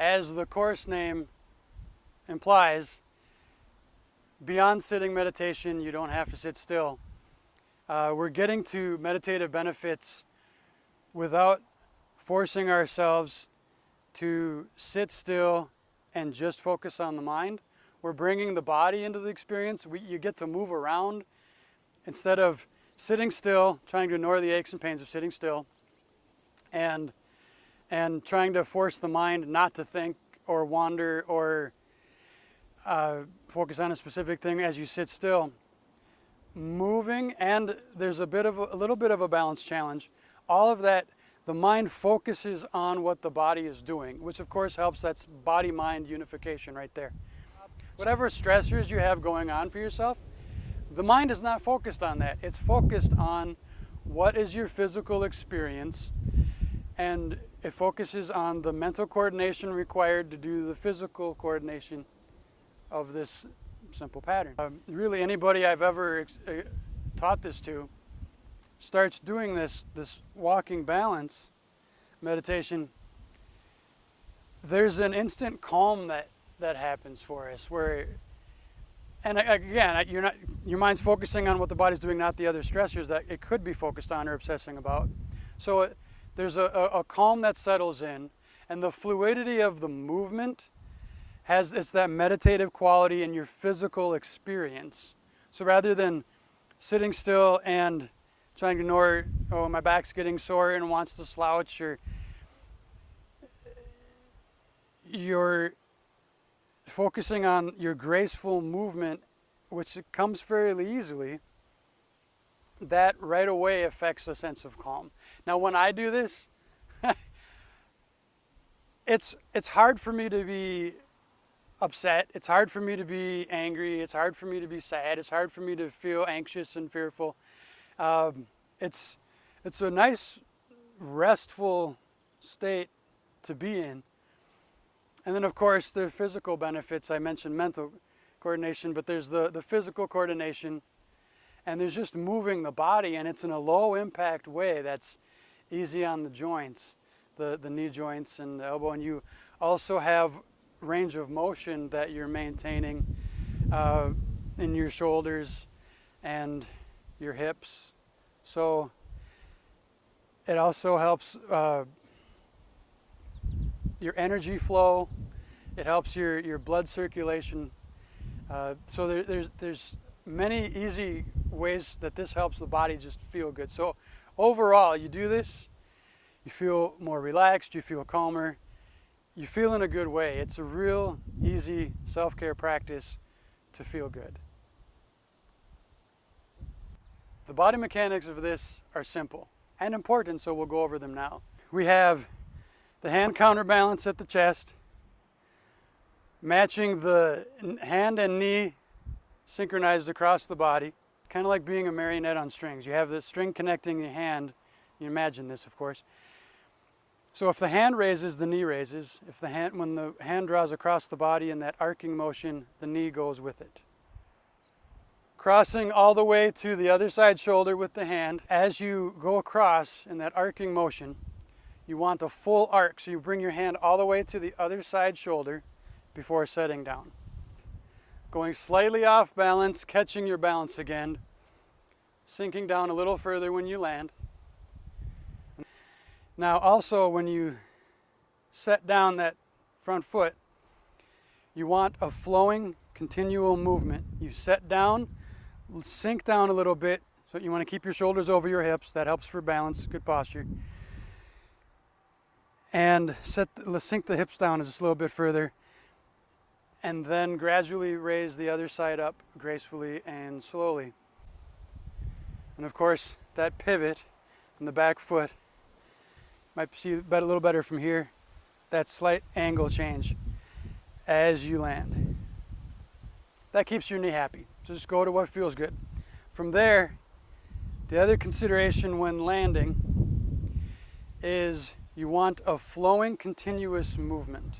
as the course name implies, beyond sitting meditation, you don't have to sit still. We're getting to meditative benefits without forcing ourselves to sit still and just focus on the mind. We're bringing the body into the experience. You get to move around instead of sitting still, trying to ignore the aches and pains of sitting still, and trying to force the mind not to think or wander or focus on a specific thing as you sit still. Moving, and there's a little bit of a balance challenge. All of that, the mind focuses on what the body is doing, which of course helps. That's body-mind unification right there. Whatever stressors you have going on for yourself, the mind is not focused on that. It's focused on what is your physical experience, and it focuses on the mental coordination required to do the physical coordination of this simple pattern. Really, anybody I've ever taught this to starts doing this walking balance meditation, there's an instant calm that happens for us, where, and again, your mind's focusing on what the body's doing, not the other stressors that it could be focused on or obsessing about. So there's a calm that settles in, and the fluidity of the movement it's that meditative quality in your physical experience. So rather than sitting still and trying to ignore, oh, my back's getting sore and wants to slouch, or you're focusing on your graceful movement, which comes fairly easily, that right away affects a sense of calm. Now, when I do this, it's hard for me to be upset. It's hard for me to be angry. It's hard for me to be sad. It's hard for me to feel anxious and fearful. It's a nice, restful state to be in. And then, of course, the physical benefits. I mentioned mental coordination, but there's the physical coordination, and there's just moving the body, and it's in a low-impact way that's easy on the joints, the knee joints and the elbow, and you also have range of motion that you're maintaining in your shoulders and your hips. So it also helps your energy flow. It helps your blood circulation. So there's many easy ways that this helps the body just feel good. So overall, you do this, you feel more relaxed, you feel calmer, you feel in a good way. It's a real easy self-care practice to feel good. The body mechanics of this are simple and important, so we'll go over them now. We have the hand counterbalance at the chest, matching the hand and knee synchronized across the body, kind of like being a marionette on strings. You have the string connecting the hand. You imagine this, of course. So if the hand raises, the knee raises. When the hand draws across the body in that arcing motion, the knee goes with it. Crossing all the way to the other side shoulder with the hand. As you go across in that arcing motion, you want a full arc. So you bring your hand all the way to the other side shoulder before setting down. Going slightly off balance, catching your balance again, sinking down a little further when you land. Now also, when you set down that front foot, you want a flowing, continual movement. You set down, sink down a little bit, so you want to keep your shoulders over your hips. That helps for balance, good posture. And sink the hips down just a little bit further, and then gradually raise the other side up gracefully and slowly. And of course, that pivot in the back foot, might see a little better from here, that slight angle change as you land. That keeps your knee happy. So just go to what feels good. From there, the other consideration when landing is you want a flowing, continuous movement.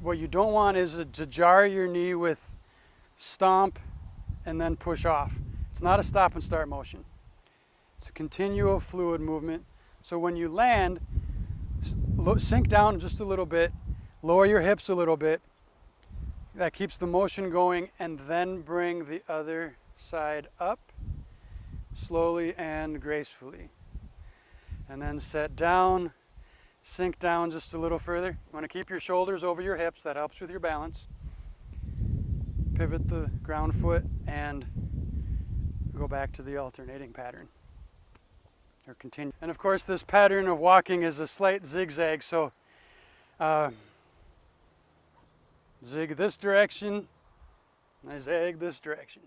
What you don't want is to jar your knee with stomp and then push off. It's not a stop and start motion. It's a continual fluid movement. So when you land, sink down just a little bit Lower your hips a little bit. That keeps the motion going, and then bring the other side up slowly and gracefully. And then set down, sink down just a little further. You want to keep your shoulders over your hips. That helps with your balance. Pivot the ground foot and go back to the alternating pattern. Or continue. And of course, this pattern of walking is a slight zigzag, so zig this direction, and I zag this direction.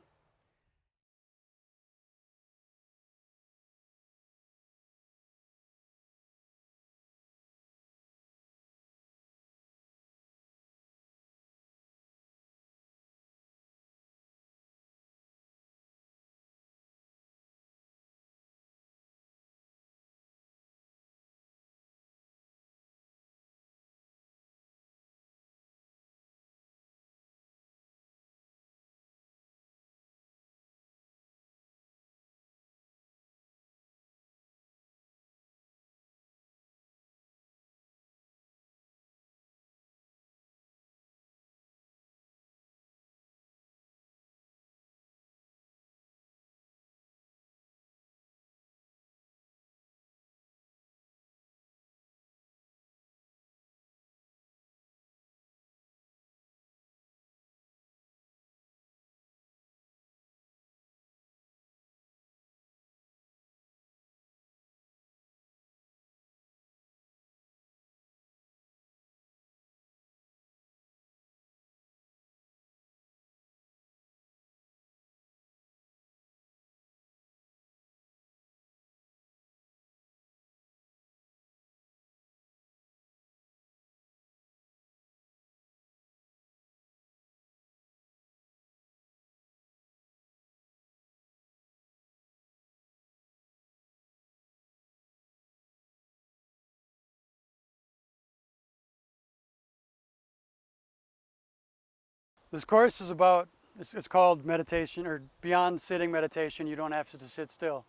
This course is about, it's called meditation, or beyond sitting meditation. You don't have to sit still.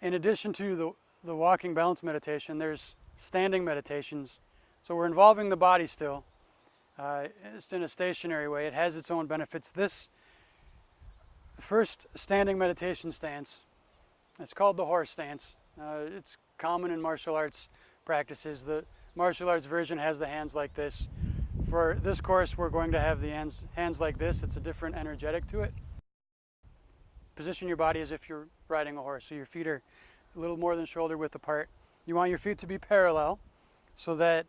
In addition to the walking balance meditation, there's standing meditations. So we're involving the body still. It's in a stationary way. It has its own benefits. This first standing meditation stance, it's called the horse stance. It's common in martial arts practices. The martial arts version has the hands like this. For this course, we're going to have the hands like this. It's a different energetic to it. Position your body as if you're riding a horse. So your feet are a little more than shoulder width apart. You want your feet to be parallel so that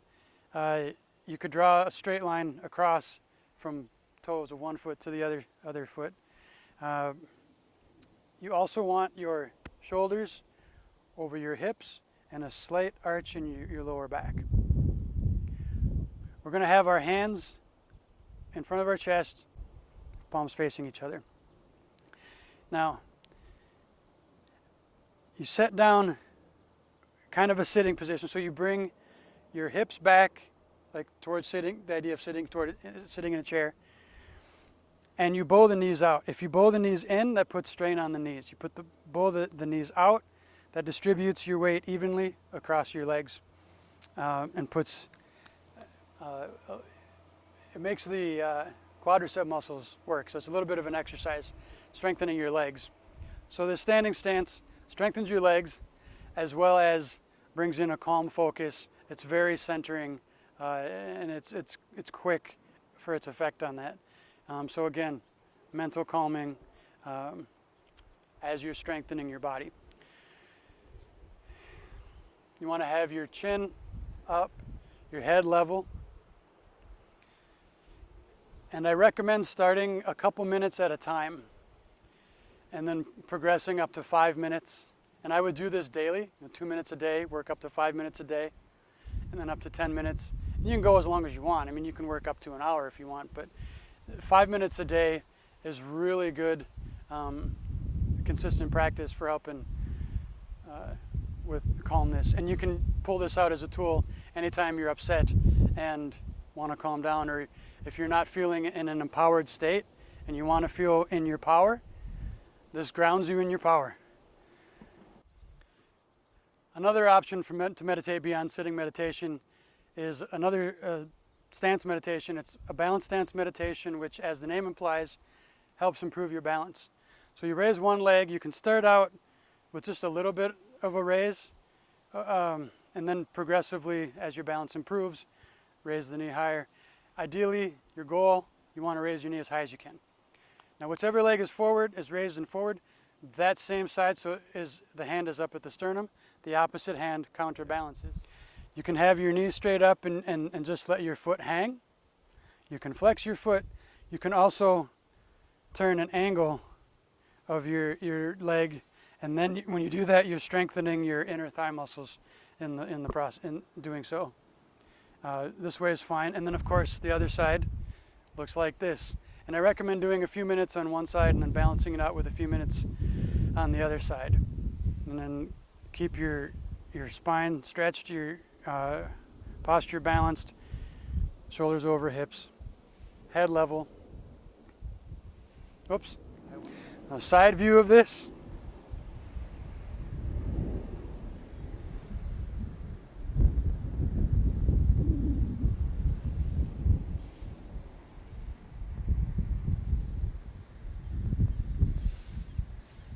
you could draw a straight line across from toes of one foot to the other foot. You also want your shoulders over your hips and a slight arch in your lower back. We're going to have our hands in front of our chest, palms facing each other. Now, you set down kind of a sitting position, so you bring your hips back, like towards sitting, the idea of sitting in a chair, and you bow the knees out. If you bow the knees in, that puts strain on the knees. You bow the knees out, that distributes your weight evenly across your legs, and puts it makes the quadricep muscles work. So it's a little bit of an exercise, strengthening your legs. So this standing stance strengthens your legs as well as brings in a calm focus. It's very centering, and it's quick for its effect on that. So again, mental calming as you're strengthening your body. You want to have your chin up, your head level. And I recommend starting a couple minutes at a time and then progressing up to 5 minutes. And I would do this daily, 2 minutes a day, work up to 5 minutes a day, and then up to 10 minutes. And you can go as long as you want. I mean, you can work up to an hour if you want, but 5 minutes a day is really good, consistent practice for helping with calmness. And you can pull this out as a tool anytime you're upset and want to calm down, or if you're not feeling in an empowered state and you want to feel in your power, this grounds you in your power. Another option to meditate beyond sitting meditation is another stance meditation. It's a balanced stance meditation, which, as the name implies, helps improve your balance. So you raise one leg. You can start out with just a little bit of a raise, and then progressively, as your balance improves, raise the knee higher. Ideally, your goal, you want to raise your knee as high as you can. Now, whichever leg is forward, is raised and forward, that same side, so is the hand is up at the sternum, the opposite hand counterbalances. You can have your knees straight up and just let your foot hang. You can flex your foot. You can also turn an angle of your leg, and then when you do that, you're strengthening your inner thigh muscles in the process. In doing so, this way is fine. And then, of course, the other side looks like this. And I recommend doing a few minutes on one side and then balancing it out with a few minutes on the other side. And then keep your spine stretched, your posture balanced, shoulders over hips, head level. Oops. A side view of this.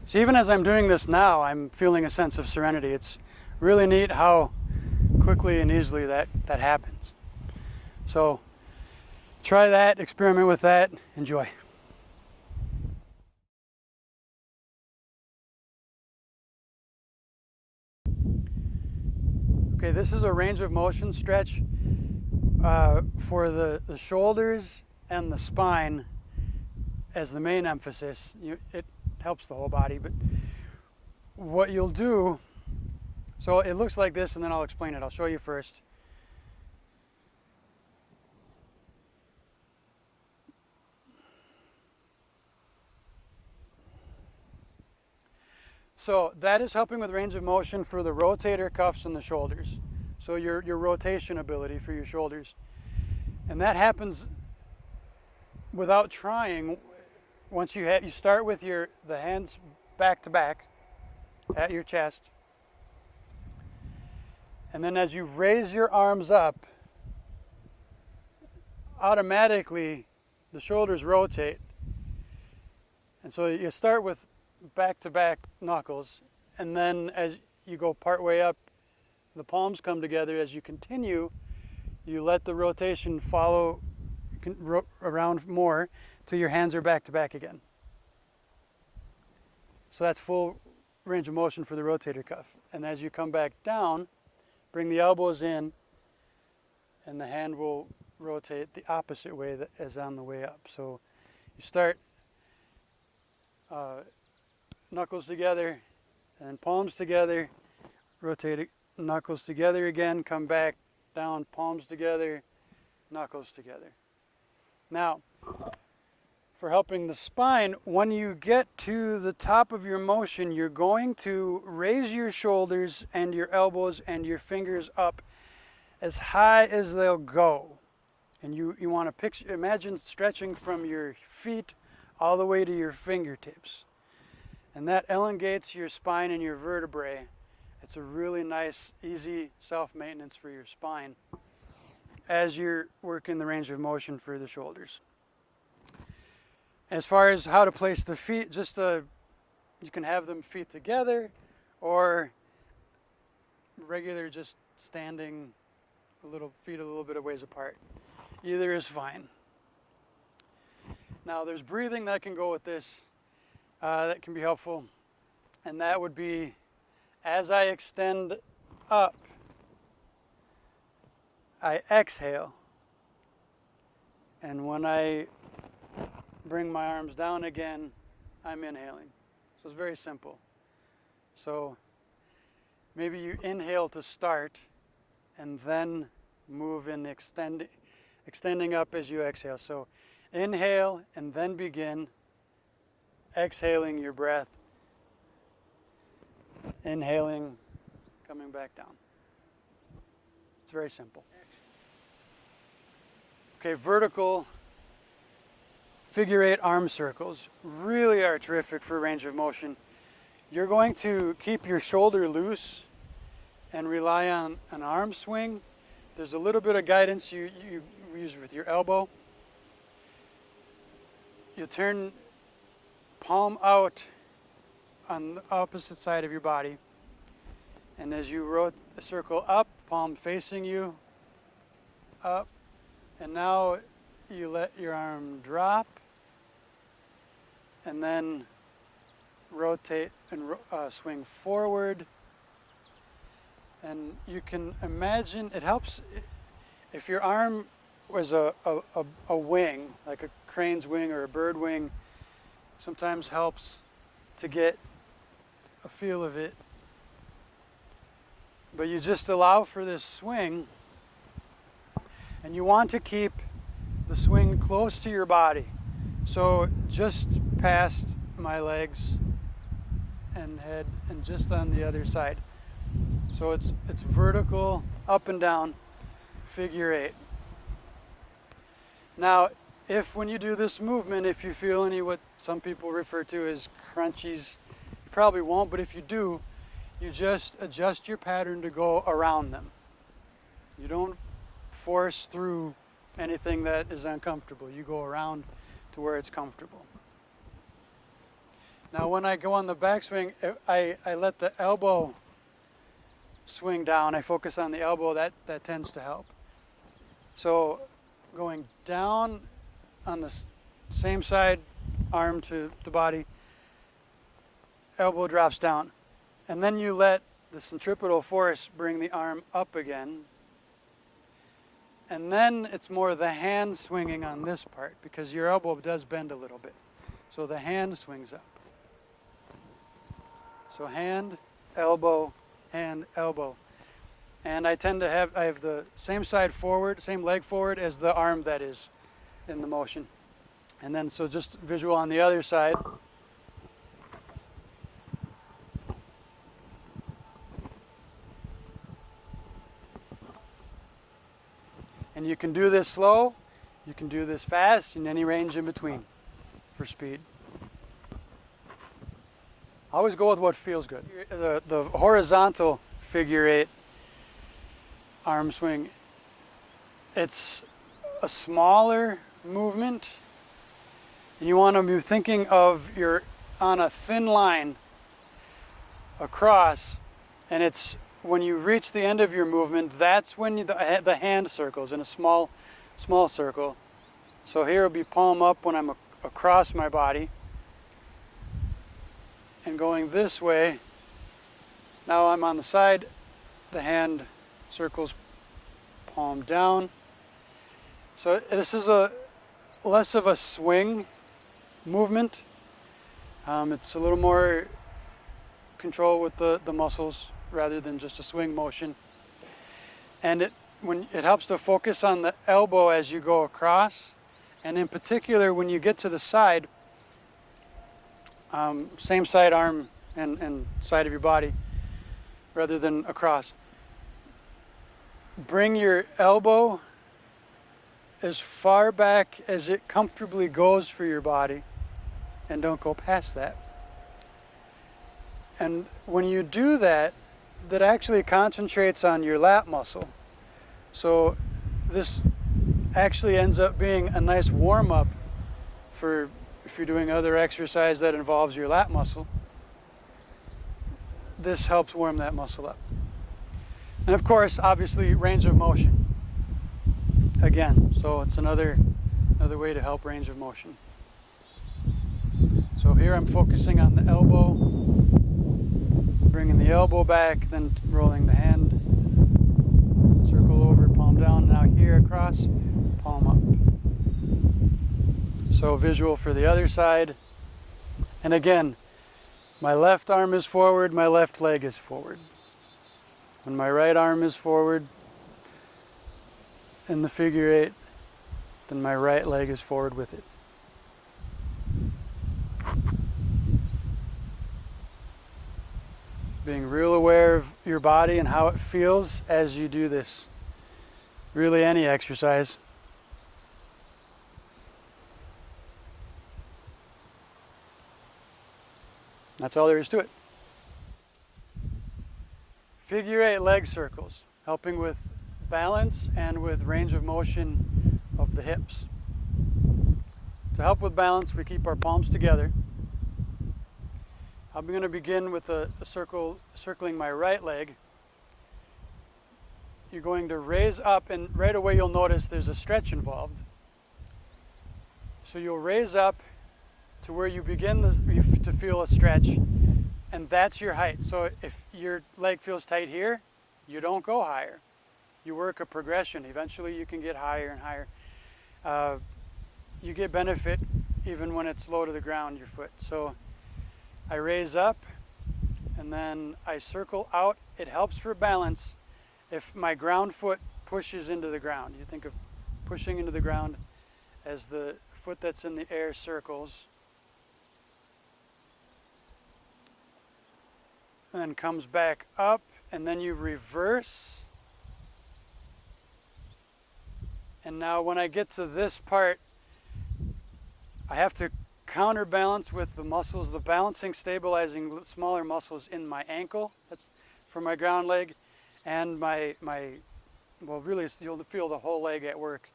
So even as I'm doing this now, I'm feeling a sense of serenity. It's really neat how quickly and easily that happens. So try that, experiment with that, enjoy. Okay, this is a range of motion stretch for the shoulders and the spine as the main emphasis. It helps the whole body, but what you'll do, so it looks like this, and then I'll explain it. I'll show you first. So that is helping with range of motion for the rotator cuffs and the shoulders. So your rotation ability for your shoulders. And that happens without trying. Once you start with the hands back to back at your chest. And then as you raise your arms up, automatically the shoulders rotate. And so you start with back-to-back knuckles, and then as you go part way up, the palms come together. As you continue, you let the rotation follow around more till your hands are back-to-back again. So that's full range of motion for the rotator cuff. And as you come back down, bring the elbows in, and the hand will rotate the opposite way as on the way up. So you start knuckles together and palms together, rotate it, knuckles together again, come back down, palms together, knuckles together. Now, for helping the spine, when you get to the top of your motion, you're going to raise your shoulders and your elbows and your fingers up as high as they'll go. And you want to imagine stretching from your feet all the way to your fingertips. And that elongates your spine and your vertebrae. It's a really nice, easy self-maintenance for your spine as you're working the range of motion for the shoulders. As far as how to place the feet, you can have them feet together or regular, just standing feet a little bit of ways apart. Either is fine. Now there's breathing that can go with this. That can be helpful, and that would be as I extend up, I exhale, and when I bring my arms down again, I'm inhaling. So it's very simple. So maybe you inhale to start and then move in extending up as you exhale. So inhale and then begin. Exhaling your breath, inhaling, coming back down. It's very simple. Okay, vertical figure 8 arm circles really are terrific for range of motion. You're going to keep your shoulder loose and rely on an arm swing. There's a little bit of guidance you use with your elbow. You turn palm out on the opposite side of your body. And as you rotate the circle up, palm facing you, up. And now you let your arm drop. And then rotate and swing forward. And you can imagine, it helps if your arm was a wing, like a crane's wing or a bird wing, sometimes helps to get a feel of it. But you just allow for this swing, and you want to keep the swing close to your body. So just past my legs and head and just on the other side. So it's vertical, up and down, figure eight. Now, if when you do this movement, if you feel any what some people refer to as crunchies, you probably won't, but if you do, you just adjust your pattern to go around them. You don't force through anything that is uncomfortable. You go around to where it's comfortable. Now when I go on the backswing, I let the elbow swing down. I focus on the elbow. That tends to help. So going down on the same side, arm to the body, elbow drops down. And then you let the centripetal force bring the arm up again. And then it's more the hand swinging on this part because your elbow does bend a little bit. So the hand swings up. So hand, elbow, hand, elbow. And I tend to have, I have the same side forward, same leg forward as the arm that is in the motion. And then so just visual on the other side. And you can do this slow, you can do this fast, in any range in between for speed. Always go with what feels good. The horizontal figure eight arm swing, it's a smaller movement. And you want to be thinking of you're on a thin line across, and it's when you reach the end of your movement, that's when the hand circles in a small circle. So here will be palm up when I'm across my body. And going this way, now I'm on the side, the hand circles palm down. So this is less of a swing movement. It's a little more control with the muscles rather than just a swing motion. And it helps to focus on the elbow as you go across. And in particular, when you get to the side, same side arm and side of your body rather than across. Bring your elbow as far back as it comfortably goes for your body and don't go past that. And when you do that, that actually concentrates on your lat muscle. So this actually ends up being a nice warm-up for if you're doing other exercise that involves your lat muscle. This helps warm that muscle up. And of course, obviously, range of motion. Again, so it's another way to help range of motion. So here I'm focusing on the elbow, bringing the elbow back, then rolling the hand, circle over, palm down, now here across, palm up. So visual for the other side. And again, my left arm is forward, my left leg is forward. When my right arm is forward in the figure eight, then my right leg is forward with it. Being real aware of your body and how it feels as you do this. Really any exercise. That's all there is to it. Figure eight leg circles, helping with balance and with range of motion of the hips. To help with balance, we keep our palms together. I'm going to begin with a circle, circling my right leg. You're going to raise up, and right away you'll notice there's a stretch involved. So you'll raise up to where you begin to feel a stretch, and that's your height. So if your leg feels tight here, you don't go higher. You work a progression. Eventually you can get higher and higher. You get benefit even when it's low to the ground, your foot. So I raise up, and then I circle out. It helps for balance if my ground foot pushes into the ground. You think of pushing into the ground as the foot that's in the air circles and then comes back up, and then you reverse. And now when I get to this part, I have to counterbalance with the muscles, the balancing, stabilizing smaller muscles in my ankle. That's for my ground leg. And well, really you'll feel the whole leg at work.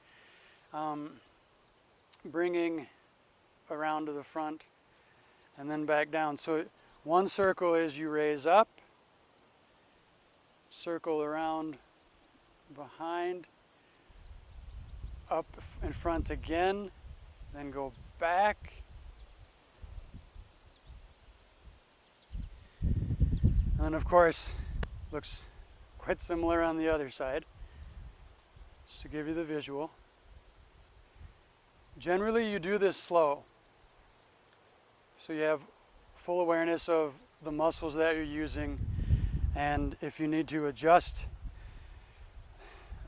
Bringing around to the front and then back down. So one circle is you raise up, circle around behind, up in front again, then go back. And then of course, looks quite similar on the other side, just to give you the visual. Generally you do this slow, so you have full awareness of the muscles that you're using, and if you need to adjust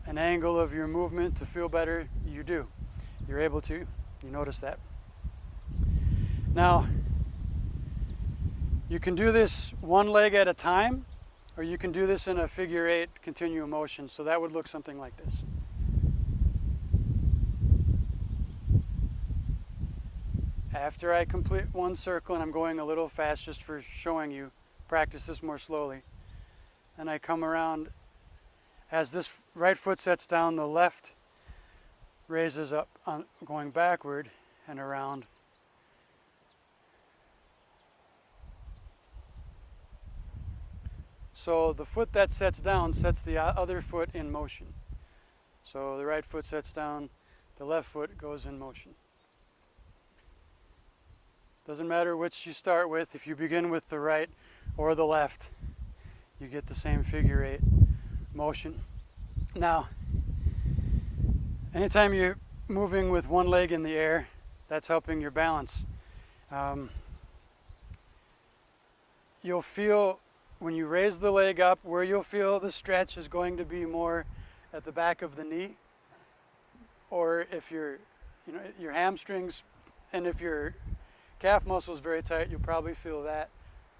an angle of your movement to feel better, you do. You're able to. You notice that. Now, you can do this one leg at a time, or you can do this in a figure 8 continuum motion. So that would look something like this. After I complete one circle, and I'm going a little fast just for showing you, practice this more slowly. And I come around. As this right foot sets down, the left raises up, going backward and around. So the foot that sets down sets the other foot in motion. So the right foot sets down, the left foot goes in motion. Doesn't matter which you start with. If you begin with the right or the left, you get the same figure 8 motion. Now, anytime you're moving with one leg in the air, that's helping your balance. You'll feel when you raise the leg up, where you'll feel the stretch is going to be more at the back of the knee, or if your hamstrings, and if your calf muscle is very tight, you'll probably feel that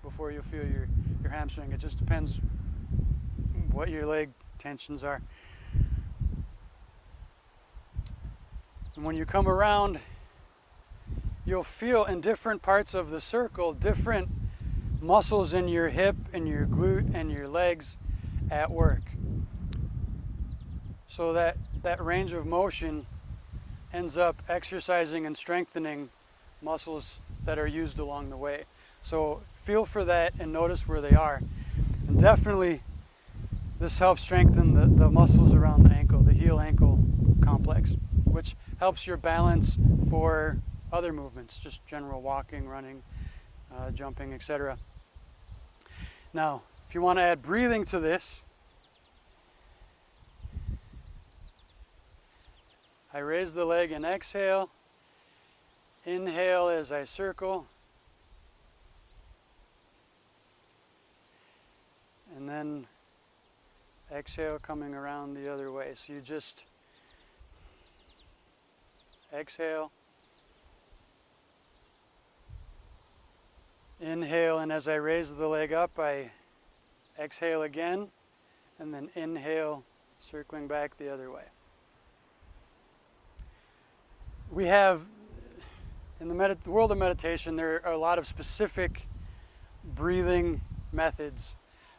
before you feel your hamstring. It just depends what your leg tensions are. And when you come around, you'll feel in different parts of the circle different muscles in your hip and your glute and your legs at work. So that range of motion ends up exercising and strengthening muscles that are used along the way. So feel for that and notice where they are. And definitely this helps strengthen the muscles around the ankle, the heel-ankle complex, which helps your balance for other movements, just general walking, running, jumping, etc. Now, if you want to add breathing to this, I raise the leg and exhale. Inhale as I circle. And then exhale coming around the other way. So you just exhale. Inhale, and as I raise the leg up, I exhale again, and then inhale, circling back the other way. We have, in the world of meditation, there are a lot of specific breathing methods.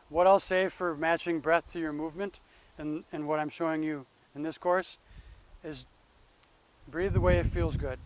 What I'll say for matching breath to your movement, and what I'm showing you in this course, is Breathe the way it feels good.